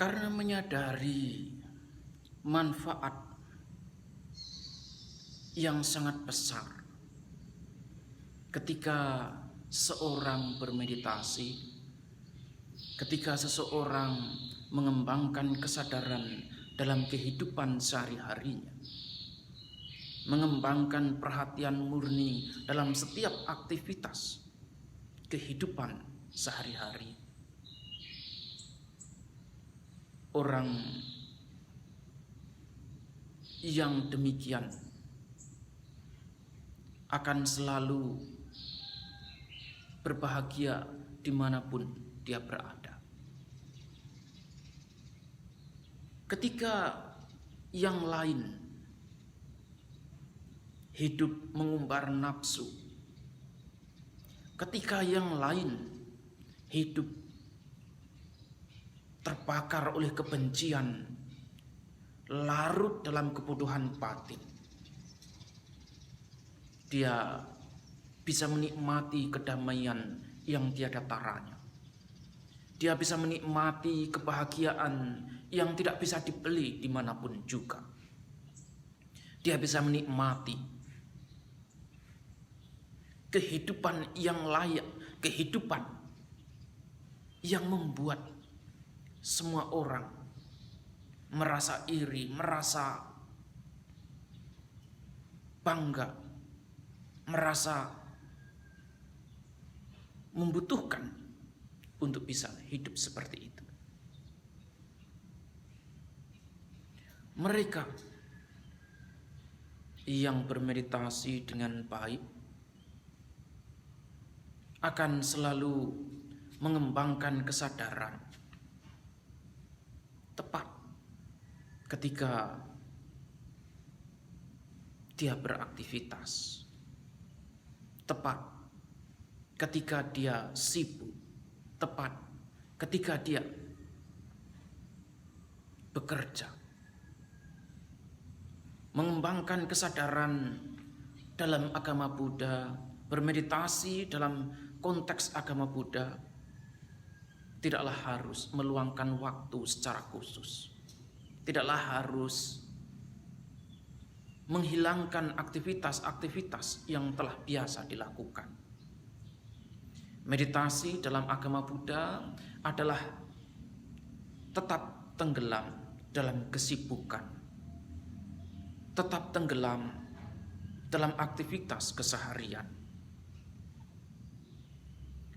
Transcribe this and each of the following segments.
Karena menyadari manfaat yang sangat besar ketika seorang bermeditasi, ketika seseorang mengembangkan kesadaran dalam kehidupan sehari-harinya, mengembangkan perhatian murni dalam setiap aktivitas kehidupan sehari-hari. Orang yang demikian akan selalu berbahagia dimanapun dia berada. Ketika yang lain hidup mengumbar nafsu, ketika yang lain hidup terbakar oleh kebencian, larut dalam kebodohan batin, dia bisa menikmati kedamaian yang tiada taranya. Dia bisa menikmati kebahagiaan yang tidak bisa dibeli dimanapun juga. Dia bisa menikmati kehidupan yang layak, kehidupan yang membuat semua orang merasa iri, merasa bangga, merasa membutuhkan untuk bisa hidup seperti itu. Mereka yang bermeditasi dengan baik akan selalu mengembangkan kesadaran tepat ketika dia beraktivitas, tepat ketika dia sibuk, tepat ketika dia bekerja. Mengembangkan kesadaran dalam agama Buddha, bermeditasi dalam konteks agama Buddha tidaklah harus meluangkan waktu secara khusus. Tidaklah harus menghilangkan aktivitas-aktivitas yang telah biasa dilakukan. Meditasi dalam agama Buddha adalah tetap tenggelam dalam kesibukan, tetap tenggelam dalam aktivitas keseharian.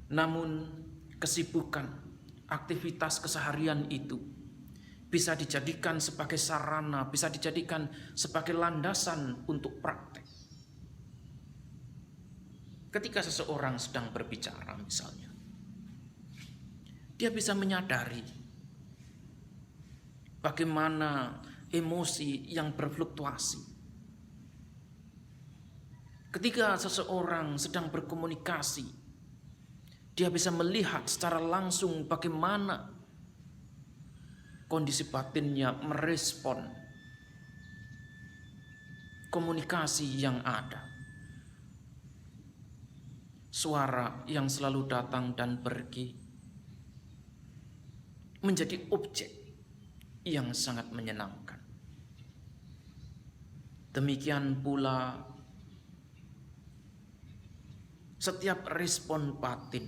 Namun kesibukan, aktivitas keseharian itu bisa dijadikan sebagai sarana, bisa dijadikan sebagai landasan untuk praktek. Ketika seseorang sedang berbicara misalnya, dia bisa menyadari bagaimana emosi yang berfluktuasi. Ketika seseorang sedang berkomunikasi, dia bisa melihat secara langsung bagaimana kondisi batinnya merespon komunikasi yang ada. Suara yang selalu datang dan pergi menjadi objek yang sangat menyenangkan. Demikian pula setiap respon batin,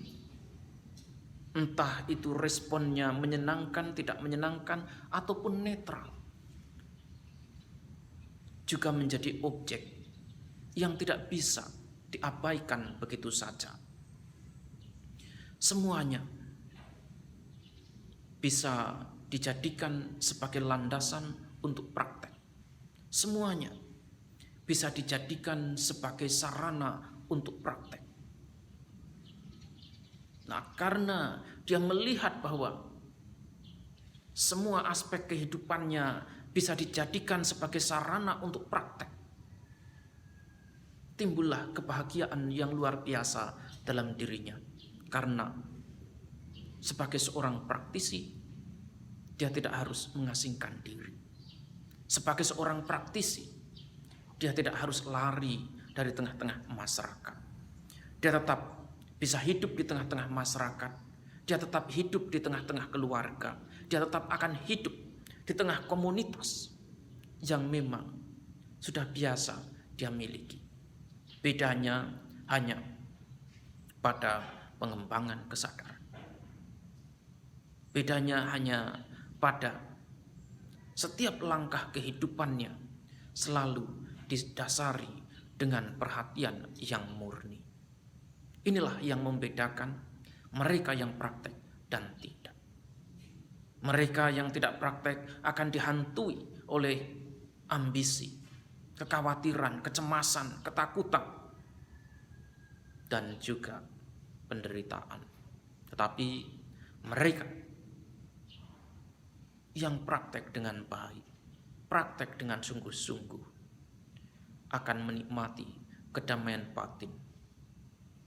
entah itu responnya menyenangkan, tidak menyenangkan, ataupun netral, juga menjadi objek yang tidak bisa diabaikan begitu saja. Semuanya bisa dijadikan sebagai landasan untuk praktek. Semuanya bisa dijadikan sebagai sarana untuk praktek. Nah, karena dia melihat bahwa semua aspek kehidupannya bisa dijadikan sebagai sarana untuk praktek, timbullah kebahagiaan yang luar biasa dalam dirinya. Karena sebagai seorang praktisi, dia tidak harus mengasingkan diri. Sebagai seorang praktisi, dia tidak harus lari dari tengah-tengah masyarakat. Dia tetap bisa hidup di tengah-tengah masyarakat. Dia tetap hidup di tengah-tengah keluarga. dia tetap akan hidup di tengah komunitas yang memang sudah biasa dia miliki. Bedanya hanya pada pengembangan kesadaran. Bedanya hanya pada setiap langkah kehidupannya selalu didasari dengan perhatian yang murni. Inilah yang membedakan mereka yang praktek dan tidak. Mereka yang tidak praktek akan dihantui oleh ambisi, kekhawatiran, kecemasan, ketakutan, dan juga penderitaan. Tetapi mereka yang praktek dengan baik, praktek dengan sungguh-sungguh, akan menikmati kedamaian batin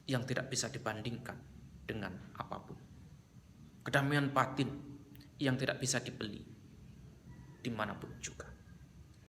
yang tidak bisa dibandingkan dengan apapun. Kedamaian batin yang tidak bisa dibeli dimanapun juga.